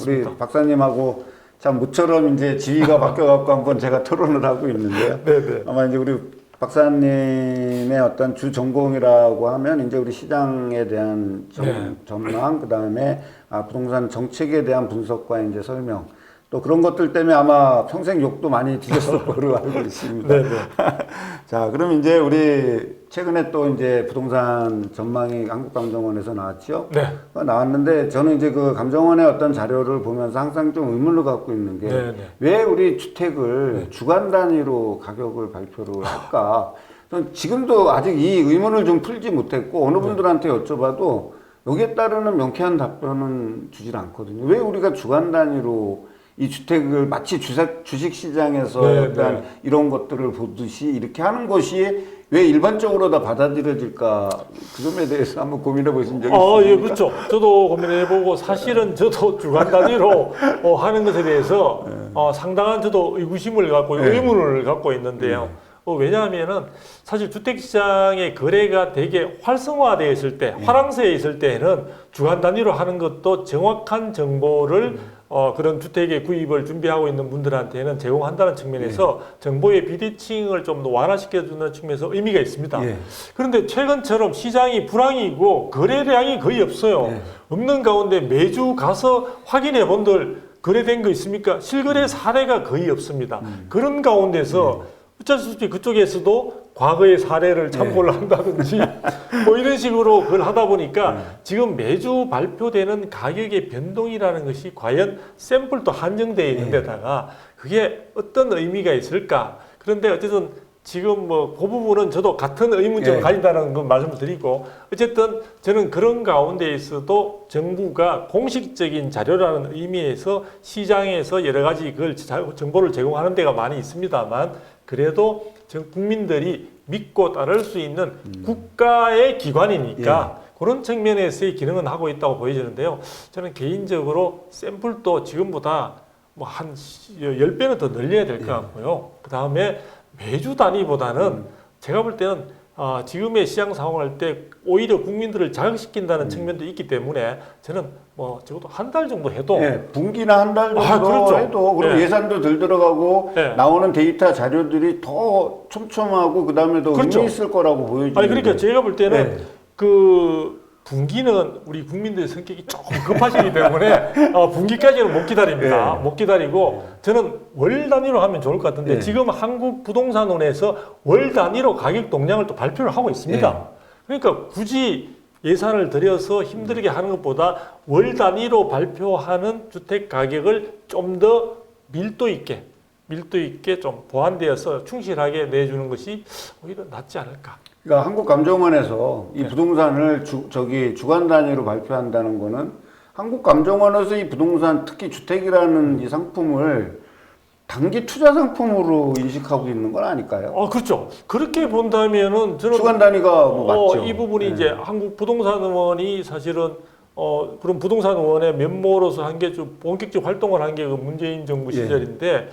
그렇습니다. 우리 박사님하고 참 모처럼 이제 지위가 바뀌어갖고 한번 제가 토론을 하고 있는데요. 네네. 아마 이제 우리 박사님의 어떤 주 전공이라고 하면 이제 우리 시장에 대한 전망, 그 다음에 부동산 정책에 대한 분석과 이제 설명, 또 그런 것들 때문에 아마 평생 욕도 많이 드셨을 거로 알고 있습니다. 네네. 자, 그럼 이제 우리 최근에 또 이제 부동산 전망이 한국감정원에서 나왔죠? 네. 나왔는데 저는 이제 그 감정원의 어떤 자료를 보면서 항상 좀 의문을 갖고 있는 게 왜 우리 주택을 주간 단위로 가격을 발표를 할까? 저는 지금도 아직 이 의문을 좀 풀지 못했고 어느 분들한테 여쭤봐도 여기에 따르는 명쾌한 답변은 주질 않거든요. 왜 우리가 주간 단위로 이 주택을 마치 주식 시장에서 약간 이런 것들을 보듯이 이렇게 하는 것이 왜 일반적으로 다 받아들여질까? 그 점에 대해서 한번 고민해 보신 적이 있습니까? 예, 그렇죠. 저도 고민해보고 사실은 저도 주간 단위로 하는 것에 대해서 상당한 저도 의구심을 갖고 의문을 갖고 있는데요. 왜냐하면은 사실 주택시장의 거래가 되게 활성화되어 있을 때, 화랑세에 있을 때에는 주간 단위로 하는 것도 정확한 정보를 그런 주택의 구입을 준비하고 있는 분들한테는 제공한다는 측면에서 정보의 비대칭을 좀 더 완화시켜주는 측면에서 의미가 있습니다. 그런데 최근처럼 시장이 불황이고 거래량이 거의 없어요. 없는 가운데 매주 가서 확인해 본들 거래된 거 있습니까? 실거래 사례가 거의 없습니다. 그런 가운데서 어쩔 수 없이 그쪽에서도 과거의 사례를 참고를 한다든지 뭐 이런 식으로 그걸 하다 보니까 지금 매주 발표되는 가격의 변동이라는 것이 과연 샘플도 한정되어 있는 데다가 그게 어떤 의미가 있을까? 그런데 어쨌든 지금 뭐 그 부분은 저도 같은 의문점을 가진다는 건 말씀을 드리고 어쨌든 저는 그런 가운데에서도 정부가 공식적인 자료라는 의미에서 시장에서 여러 가지 그걸 정보를 제공하는 데가 많이 있습니다만 그래도 전 국민들이 믿고 따를 수 있는 국가의 기관이니까 그런 측면에서의 기능은 하고 있다고 보여지는데요. 저는 개인적으로 샘플도 지금보다 뭐 한 10배는 더 늘려야 될 것 같고요. 그 다음에 매주 단위보다는 제가 볼 때는 지금의 시장 상황을 할 때 오히려 국민들을 자극시킨다는 측면도 있기 때문에 저는 뭐 적어도 한 달 정도 해도 분기나 한 달 정도 그렇죠. 해도 그리고 예산도 덜 들어가고 나오는 데이터 자료들이 더 촘촘하고 그다음에 더 의미 있을 거라고 보여지는데 그러니까 제가 볼 때는 그 분기는 우리 국민들의 성격이 조금 급하시기 때문에 분기까지는 못 기다립니다. 못 기다리고 저는 월 단위로 하면 좋을 것 같은데 지금 한국부동산원에서 월 단위로 가격 동향을 또 발표를 하고 있습니다. 그러니까 굳이 예산을 들여서 힘들게 하는 것보다 월 단위로 발표하는 주택 가격을 좀 더 밀도 있게 좀 보완되어서 충실하게 내주는 것이 오히려 낫지 않을까. 그러니까 한국감정원에서 이 부동산을 주간 단위로 발표한다는 거는 한국감정원에서 이 부동산 특히 주택이라는 이 상품을 단기 투자 상품으로 인식하고 있는 건 아닐까요? 그렇죠. 그렇게 본다면은 저는 주간 단위가 뭐 맞죠. 이 부분이 이제 한국부동산원이 사실은 그런 부동산원의 면모로서 한 게 좀 본격적 활동을 한 게 그 문재인 정부 시절인데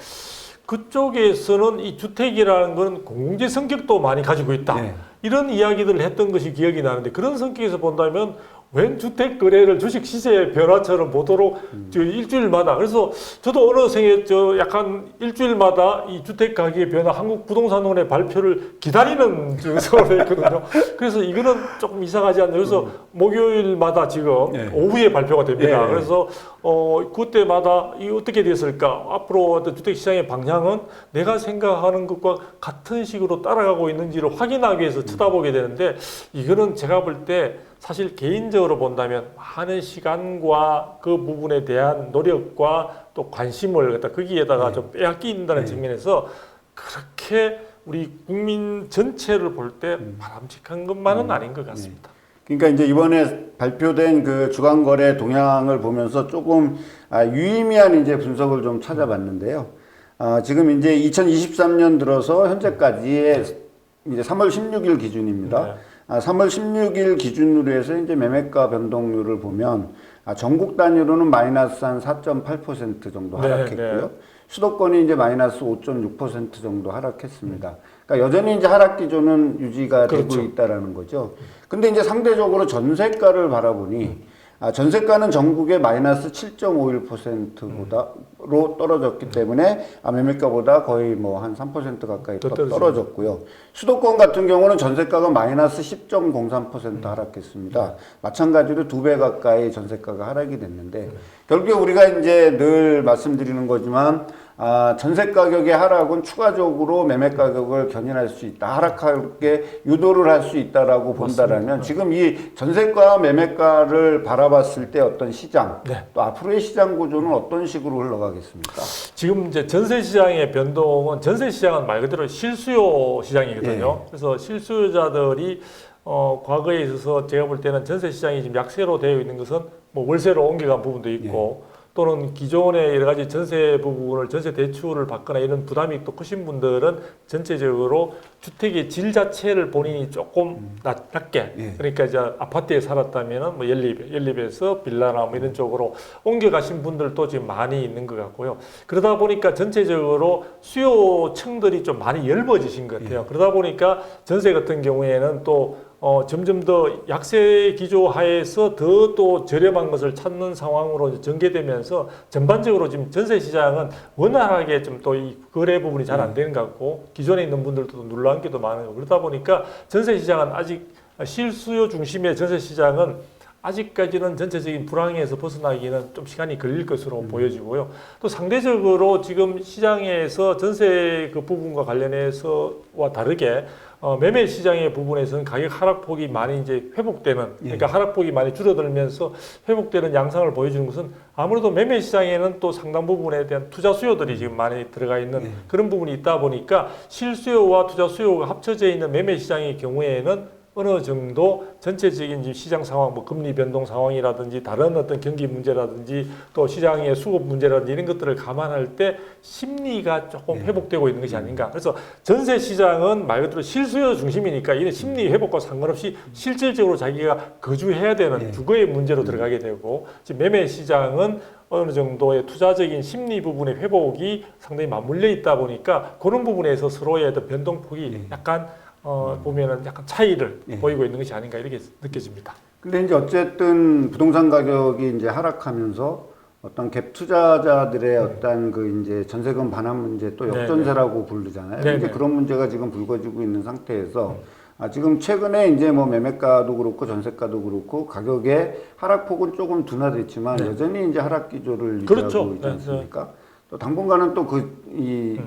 그쪽에서는 이 주택이라는 건 공공재 성격도 많이 가지고 있다. 이런 이야기들을 했던 것이 기억이 나는데 그런 성격에서 본다면 웬 주택 거래를 주식 시세의 변화처럼 보도록 일주일마다 그래서 저도 어느 생에 약간 일주일마다 이 주택 가격의 변화 한국부동산원의 발표를 기다리는 생활을 했거든요. 그래서 이거는 조금 이상하지 않나요? 그래서 목요일마다 지금 오후에 발표가 됩니다. 그래서 그때마다 이 어떻게 됐을까? 앞으로 어떤 주택 시장의 방향은 내가 생각하는 것과 같은 식으로 따라가고 있는지를 확인하기 위해서 쳐다보게 되는데 이거는 제가 볼 때 사실 개인적으로 본다면 많은 시간과 그 부분에 대한 노력과 또 관심을 거기에다가 좀 빼앗긴다는 측면에서 그렇게 우리 국민 전체를 볼 때 바람직한 것만은 아닌 것 같습니다. 그러니까 이제 이번에 발표된 그 주간 거래 동향을 보면서 조금 유의미한 이제 분석을 좀 찾아봤는데요. 지금 이제 2023년 들어서 현재까지의 이제 3월 16일 기준입니다. 3월 16일 기준으로 해서 이제 매매가 변동률을 보면 전국 단위로는 마이너스 한 4.8% 정도 하락했고요. 수도권이 이제 마이너스 5.6% 정도 하락했습니다. 그러니까 여전히 이제 하락 기조는 유지가 되고 있다라는 거죠. 근데 이제 상대적으로 전세가를 바라보니 전세가는 전국의 마이너스 7.51%로 떨어졌기 때문에 매매가보다 거의 뭐 한 3% 가까이 떨어졌고요. 수도권 같은 경우는 전세가가 마이너스 10.03% 하락했습니다. 마찬가지로 2배 가까이 전세가가 하락이 됐는데 결국 우리가 이제 늘 말씀드리는 거지만 전세 가격의 하락은 추가적으로 매매 가격을 견인할 수 있다. 하락하게 유도를 할 수 있다라고 본다라면 지금 이 전세가 매매가를 바라봤을 때 어떤 시장 또 앞으로의 시장 구조는 어떤 식으로 흘러가겠습니까? 지금 이제 전세 시장의 변동은 전세 시장은 말 그대로 실수요 시장이거든요. 그래서 실수요자들이 과거에 있어서 제가 볼 때는 전세 시장이 지금 약세로 되어 있는 것은 뭐 월세로 옮겨간 부분도 있고 또는 기존의 여러 가지 전세 부분을 전세 대출을 받거나 이런 부담이 또 크신 분들은 전체적으로 주택의 질 자체를 본인이 조금 낮게 그러니까 이제 아파트에 살았다면은 뭐 연립에서 빌라나 뭐 이런 쪽으로 옮겨가신 분들도 지금 많이 있는 것 같고요. 그러다 보니까 전체적으로 수요층들이 좀 많이 엷어지신 것 같아요. 그러다 보니까 전세 같은 경우에는 또 점점 더 약세 기조 하에서 더 또 저렴한 것을 찾는 상황으로 전개되면서 전반적으로 지금 전세 시장은 원활하게 좀 또 이 거래 부분이 잘 안 되는 것 같고 기존에 있는 분들도 놀란 게도 많아요. 그러다 보니까 전세 시장은 아직 실수요 중심의 전세 시장은 아직까지는 전체적인 불황에서 벗어나기는 좀 시간이 걸릴 것으로 보여지고요. 또 상대적으로 지금 시장에서 전세 그 부분과 관련해서와 다르게 매매 시장의 부분에서는 가격 하락폭이 많이 이제 회복되는 그러니까 하락폭이 많이 줄어들면서 회복되는 양상을 보여주는 것은 아무래도 매매 시장에는 또 상당 부분에 대한 투자 수요들이 지금 많이 들어가 있는 그런 부분이 있다 보니까 실수요와 투자 수요가 합쳐져 있는 매매 시장의 경우에는 어느 정도 전체적인 시장 상황, 뭐 금리 변동 상황이라든지 다른 어떤 경기 문제라든지 또 시장의 수급 문제라든지 이런 것들을 감안할 때 심리가 조금 회복되고 있는 것이 아닌가. 그래서 전세 시장은 말 그대로 실수요 중심이니까 이런 심리 회복과 상관없이 실질적으로 자기가 거주해야 되는 주거의 문제로 들어가게 되고 지금 매매 시장은 어느 정도의 투자적인 심리 부분의 회복이 상당히 맞물려 있다 보니까 그런 부분에서 서로의 어떤 변동폭이 약간 보면은 약간 차이를 보이고 있는 것이 아닌가 이렇게 느껴집니다. 근데 이제 어쨌든 부동산 가격이 이제 하락하면서 어떤 갭 투자자들의 어떤 그 이제 전세금 반환 문제 또 역전세라고 부르잖아요. 이제 그런 문제가 지금 불거지고 있는 상태에서 지금 최근에 이제 뭐 매매가도 그렇고 전세가도 그렇고 가격의 하락폭은 조금 둔화됐지만 여전히 이제 하락 기조를 유지하고 있지 않습니까? 또 당분간은 또 이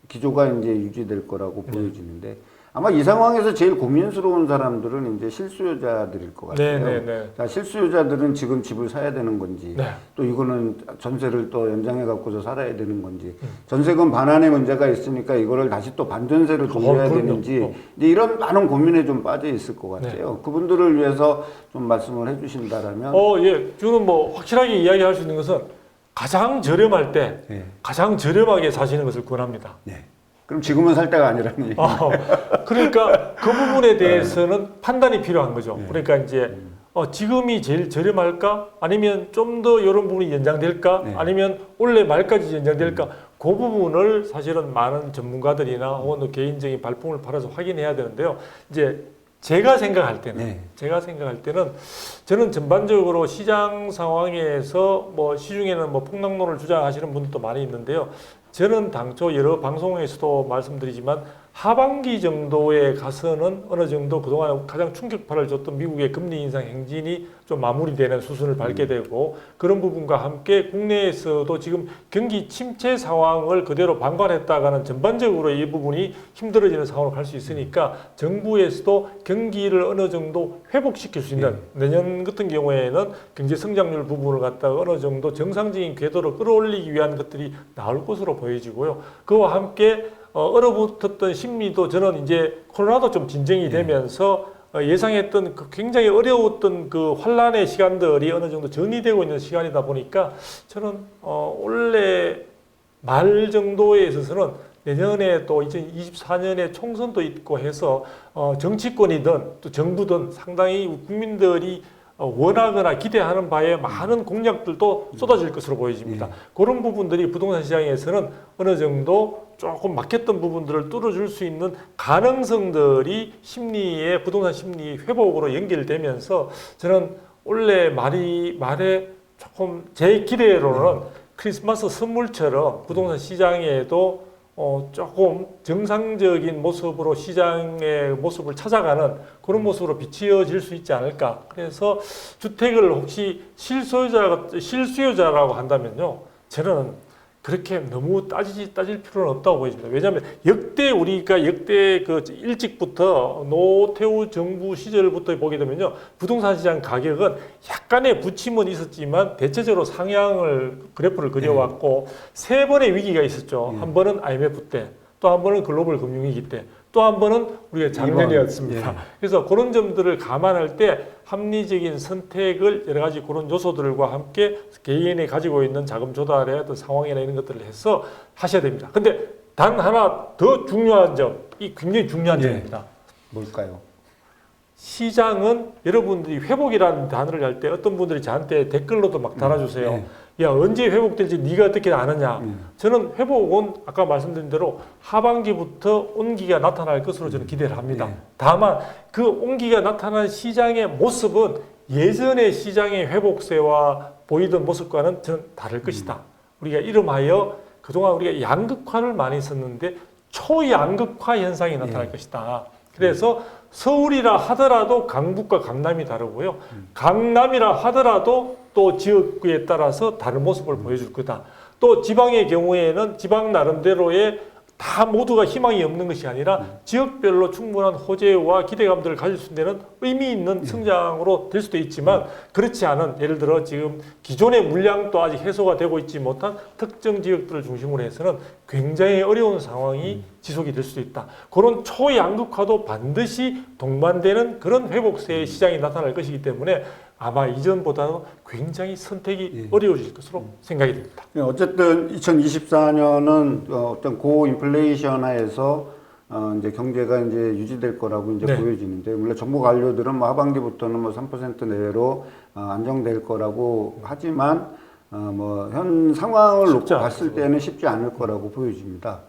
기조가 이제 유지될 거라고 보여지는데 아마 이 상황에서 제일 고민스러운 사람들은 이제 실수요자들일 것 같아요. 자, 실수요자들은 지금 집을 사야 되는 건지, 또 이거는 전세를 또 연장해 갖고서 살아야 되는 건지, 전세금 반환의 문제가 있으니까 이거를 다시 또 반전세를 돌려야 되는지, 이제 이런 많은 고민에 좀 빠져 있을 것 같아요. 그분들을 위해서 좀 말씀을 해주신다라면. 저는 뭐 확실하게 이야기할 수 있는 것은 가장 저렴할 때 가장 저렴하게 사시는 것을 권합니다. 그럼 지금은 살 때가 아니라는 얘기. 그러니까 그 부분에 대해서는 판단이 필요한 거죠. 그러니까 이제 지금이 제일 저렴할까? 아니면 좀 더 이런 부분이 연장될까? 아니면 올해 말까지 연장될까? 그 부분을 사실은 많은 전문가들이나 혹은 개인적인 발품을 팔아서 확인해야 되는데요. 이제 제가 생각할 때는 저는 전반적으로 시장 상황에서 뭐 시중에는 뭐 폭락론을 주장하시는 분들도 많이 있는데요. 저는 당초 여러 방송에서도 말씀드리지만 하반기 정도에 가서는 어느 정도 그동안 가장 충격파를 줬던 미국의 금리 인상 행진이 좀 마무리되는 수순을 밟게 되고 그런 부분과 함께 국내에서도 지금 경기 침체 상황을 그대로 방관했다가는 전반적으로 이 부분이 힘들어지는 상황으로 갈 수 있으니까 정부에서도 경기를 어느 정도 회복시킬 수 있는 내년 같은 경우에는 경제 성장률 부분을 갖다가 어느 정도 정상적인 궤도로 끌어올리기 위한 것들이 나올 것으로 보여지고요. 그와 함께 얼어붙었던 심리도 저는 이제 코로나도 좀 진정이 되면서 예상했던 그 굉장히 어려웠던 그 환란의 시간들이 어느 정도 정리되고 있는 시간이다 보니까 저는 올해 말 정도에 있어서는 내년에 또 2024년에 총선도 있고 해서 정치권이든 또 정부든 상당히 국민들이 원하거나 기대하는 바에 많은 공약들도 쏟아질 것으로 보여집니다. 그런 부분들이 부동산 시장에서는 어느 정도 조금 막혔던 부분들을 뚫어줄 수 있는 가능성들이 심리의 부동산 심리 회복으로 연결되면서 저는 원래 말에 조금 제 기대로는 크리스마스 선물처럼 부동산 시장에도 조금 정상적인 모습으로 시장의 모습을 찾아가는 그런 모습으로 비치어질 수 있지 않을까. 그래서 주택을 혹시 실수요자라고 한다면요, 저는 그렇게 너무 따질 필요는 없다고 보여집니다. 왜냐하면 우리가 역대 그 일찍부터 노태우 정부 시절부터 보게 되면요, 부동산 시장 가격은 약간의 부침은 있었지만 대체적으로 그래프를 그려왔고, 세 번의 위기가 있었죠. 한 번은 IMF 때, 또 한 번은 글로벌 금융위기 때, 또 한 번은 우리가 작년이었습니다. 그래서 그런 점들을 감안할 때 합리적인 선택을 여러 가지 그런 요소들과 함께 개인이 가지고 있는 자금 조달의 어떤 상황이나 이런 것들을 해서 하셔야 됩니다. 근데 단 하나 더 중요한 점, 이 굉장히 중요한 점입니다. 뭘까요? 시장은 여러분들이 회복이라는 단어를 할 때 어떤 분들이 저한테 댓글로도 막 달아주세요. 야, 언제 회복될지 네가 어떻게 아느냐. 저는 회복은 아까 말씀드린 대로 하반기부터 온기가 나타날 것으로 저는 기대를 합니다. 다만 그 온기가 나타난 시장의 모습은 예전의 시장의 회복세와 보이던 모습과는 저는 다를 것이다. 우리가 이름하여 그동안 우리가 양극화를 많이 썼는데 초양극화 현상이 나타날 것이다. 그래서 서울이라 하더라도 강북과 강남이 다르고요. 강남이라 하더라도 또 지역구에 따라서 다른 모습을 보여줄 거다. 또 지방의 경우에는 지방 나름대로의 다 모두가 희망이 없는 것이 아니라 지역별로 충분한 호재와 기대감들을 가질 수 있는 의미 있는 성장으로 될 수도 있지만, 그렇지 않은, 예를 들어 지금 기존의 물량도 아직 해소가 되고 있지 못한 특정 지역들을 중심으로 해서는 굉장히 어려운 상황이 지속이 될 수도 있다. 그런 초양극화도 반드시 동반되는 그런 회복세의 시장이 나타날 것이기 때문에 아마 이전보다는 굉장히 선택이 어려워질 것으로 생각이 됩니다. 어쨌든 2024년은 어떤 고인플레이션 하에서 이제 경제가 이제 유지될 거라고 이제 보여지는데, 물론 정부 관료들은 뭐 하반기부터는 뭐 3% 내외로 안정될 거라고 하지만 뭐 현 상황을 놓고 봤을 때는 쉽지 않을 거라고 보여집니다.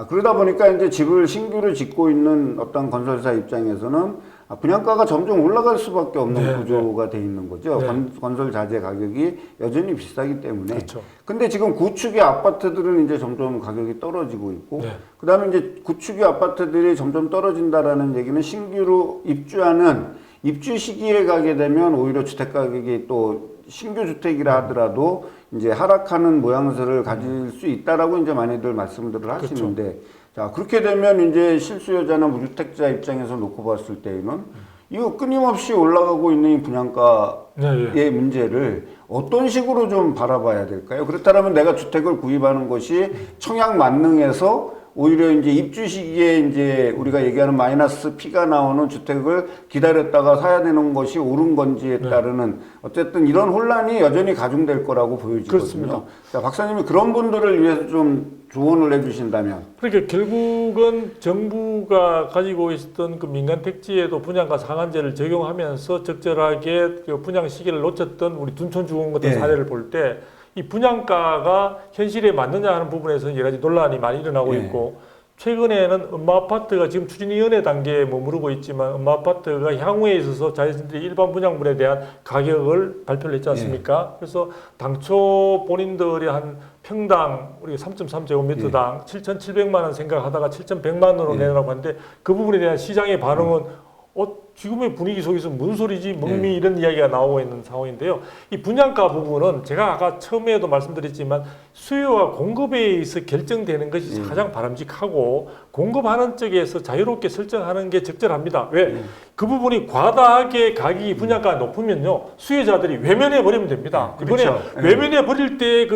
그러다 보니까 이제 집을 신규로 짓고 있는 어떤 건설사 입장에서는 분양가가 점점 올라갈 수밖에 없는 구조가 돼 있는 거죠. 건설 자재 가격이 여전히 비싸기 때문에. 그렇죠. 근데 지금 구축의 아파트들은 이제 점점 가격이 떨어지고 있고, 그다음에 이제 구축의 아파트들이 점점 떨어진다라는 얘기는 신규로 입주 시기에 가게 되면 오히려 주택 가격이 또 신규 주택이라 하더라도 이제 하락하는 모양새를 가질 수 있다라고 이제 많이들 말씀들을 하시는데, 자, 그렇게 되면 이제 실수요자나 무주택자 입장에서 놓고 봤을 때에는 이거 끊임없이 올라가고 있는 이 분양가의 문제를 어떤 식으로 좀 바라봐야 될까요? 그렇다면 내가 주택을 구입하는 것이 청약 만능해서 오히려 이제 입주 시기에 이제 우리가 얘기하는 마이너스 P가 나오는 주택을 기다렸다가 사야 되는 것이 옳은 건지에 따르는 어쨌든 이런 혼란이 여전히 가중될 거라고 보여지거든요. 그렇습니다. 자, 박사님이 그런 분들을 위해서 좀 조언을 해주신다면. 그러니까 결국은 정부가 가지고 있었던 그 민간 택지에도 분양가 상한제를 적용하면서 적절하게 그 분양 시기를 놓쳤던 우리 둔촌주공 같은 사례를 볼 때 이 분양가가 현실에 맞느냐 하는 부분에서 여러 가지 논란이 많이 일어나고 있고, 최근에는 음마아파트가 지금 추진위원회 단계에 머무르고 있지만 음마아파트가 향후에 있어서 자신들이 일반 분양물에 대한 가격을 발표를 했지 않습니까? 그래서 당초 본인들이 한 평당 우리가 3.3제곱미터당 7,700만 원 생각하다가 7,100만 원으로 내놓으라고 하는데, 그 부분에 대한 시장의 반응은 지금의 분위기 속에서 무슨 소리지? 멍미 이런 이야기가 나오고 있는 상황인데요. 이 분양가 부분은 제가 아까 처음에도 말씀드렸지만 수요와 공급에 의해서 결정되는 것이 가장 바람직하고, 공급하는 쪽에서 자유롭게 설정하는 게 적절합니다. 왜? 그 부분이 과다하게 가격이 분양가가 높으면요, 수요자들이 외면해 버리면 됩니다. 이번에 외면해 버릴 때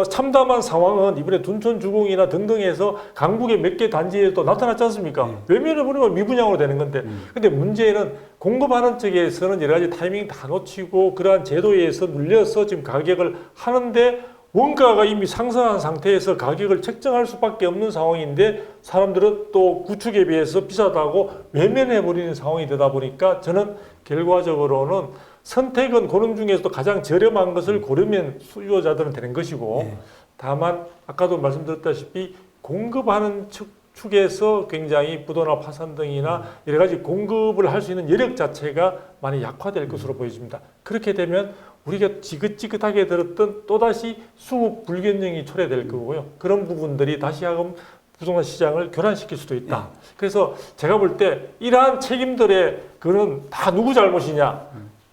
참담한 상황은 이번에 둔촌주공이나 등등해서 강북의 몇 개 단지에도 나타났지 않습니까? 외면을 버리면 미분양으로 되는 건데, 근데 문제는 공급하는 쪽에서는 여러 가지 타이밍 다 놓치고 그러한 제도에 의해서 눌려서 지금 가격을 하는데, 원가가 이미 상승한 상태에서 가격을 책정할 수밖에 없는 상황인데 사람들은 또 구축에 비해서 비싸다고 외면해버리는 상황이 되다 보니까, 저는 결과적으로는 선택은 고른 중에서도 가장 저렴한 것을 고르면 수요자들은 되는 것이고, 다만 아까도 말씀드렸다시피 공급하는 측 축에서 굉장히 부도나 파산 등이나 여러 가지 공급을 할 수 있는 여력 자체가 많이 약화될 것으로 보여집니다. 그렇게 되면 우리가 지긋지긋하게 들었던 또다시 수급 불균형이 초래될 거고요. 그런 부분들이 다시 하금 부동산 시장을 교란시킬 수도 있다. 그래서 제가 볼 때 이러한 책임들의 그는 다 누구 잘못이냐?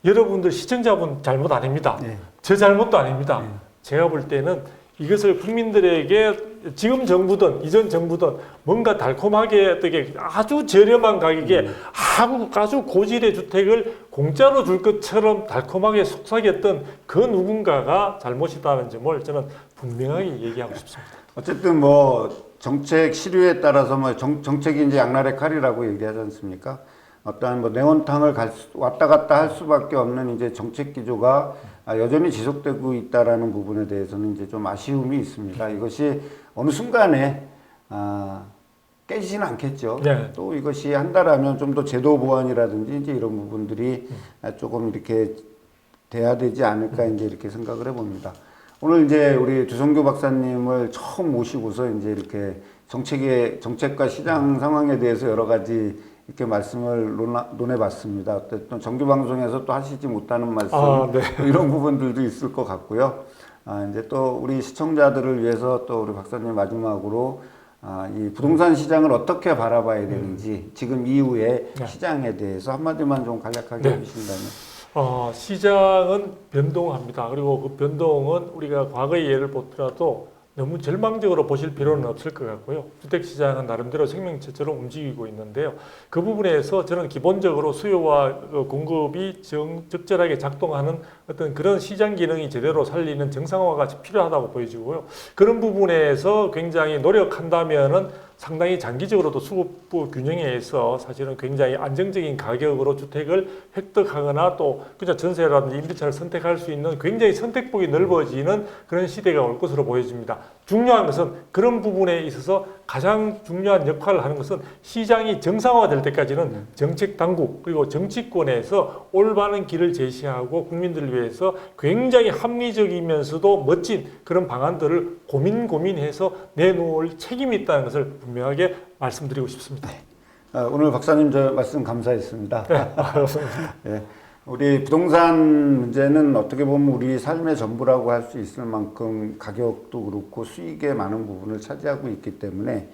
여러분들 시청자분 잘못 아닙니다. 제 잘못도 아닙니다. 제가 볼 때는 이것을 국민들에게 지금 정부든 이전 정부든 뭔가 달콤하게 어떻게 아주 저렴한 가격에 아주 고질의 주택을 공짜로 줄 것처럼 달콤하게 속삭였던 그 누군가가 잘못이다는 점을 저는 분명하게 얘기하고 싶습니다. 어쨌든 뭐 정책 시류에 따라서 뭐 정책이 이제 양날의 칼이라고 얘기하지 않습니까? 어떠한 뭐 냉온탕을 왔다 갔다 할 수밖에 없는 이제 정책 기조가 여전히 지속되고 있다라는 부분에 대해서는 이제 좀 아쉬움이 있습니다. 이것이 어느 순간에 깨지지는 않겠죠. 네. 또 이것이 한다라면 좀 더 제도 보완이라든지 이제 이런 부분들이 조금 이렇게 돼야 되지 않을까 이제 이렇게 생각을 해봅니다. 오늘 이제 우리 두성교 박사님을 처음 모시고서 이제 이렇게 정책과 시장 상황에 대해서 여러 가지 이렇게 말씀을 논해봤습니다. 어쨌든 정규 방송에서 또 하시지 못하는 말씀 네. 이런 부분들도 있을 것 같고요. 이제 또 우리 시청자들을 위해서 또 우리 박사님 마지막으로 이 부동산 시장을 어떻게 바라봐야 되는지 지금 이후에 시장에 대해서 한마디만 좀 간략하게 해주신다면. 시장은 변동합니다. 그리고 그 변동은 우리가 과거의 예를 보더라도 너무 절망적으로 보실 필요는 없을 것 같고요. 주택시장은 나름대로 생명체처럼 움직이고 있는데요. 그 부분에서 저는 기본적으로 수요와 공급이 적절하게 작동하는 어떤 그런 시장 기능이 제대로 살리는 정상화가 필요하다고 보여지고요. 그런 부분에서 굉장히 노력한다면은 상당히 장기적으로도 수급 균형에 의해서 사실은 굉장히 안정적인 가격으로 주택을 획득하거나 또 그냥 전세라든지 임대차를 선택할 수 있는 굉장히 선택폭이 넓어지는 그런 시대가 올 것으로 보여집니다. 중요한 것은 그런 부분에 있어서 가장 중요한 역할을 하는 것은 시장이 정상화될 때까지는 정책 당국 그리고 정치권에서 올바른 길을 제시하고 국민들을 위해서 굉장히 합리적이면서도 멋진 그런 방안들을 고민해서 내놓을 책임이 있다는 것을 분명하게 말씀드리고 싶습니다. 오늘 박사님 저 말씀 감사했습니다. 네. 우리 부동산 문제는 어떻게 보면 우리 삶의 전부라고 할 수 있을 만큼 가격도 그렇고 수익의 많은 부분을 차지하고 있기 때문에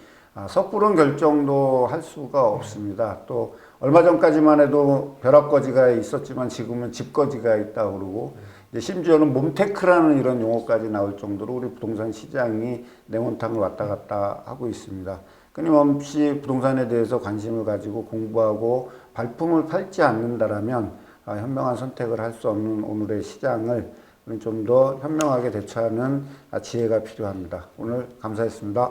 섣부른 결정도 할 수가 없습니다. 또 얼마 전까지만 해도 벼락거지가 있었지만 지금은 집거지가 있다고 그러고 심지어는 몸테크라는 이런 용어까지 나올 정도로 우리 부동산 시장이 냉온탕을 왔다 갔다 하고 있습니다. 끊임없이 부동산에 대해서 관심을 가지고 공부하고 발품을 팔지 않는다라면 현명한 선택을 할 수 없는 오늘의 시장을 좀 더 현명하게 대처하는 지혜가 필요합니다. 오늘 감사했습니다.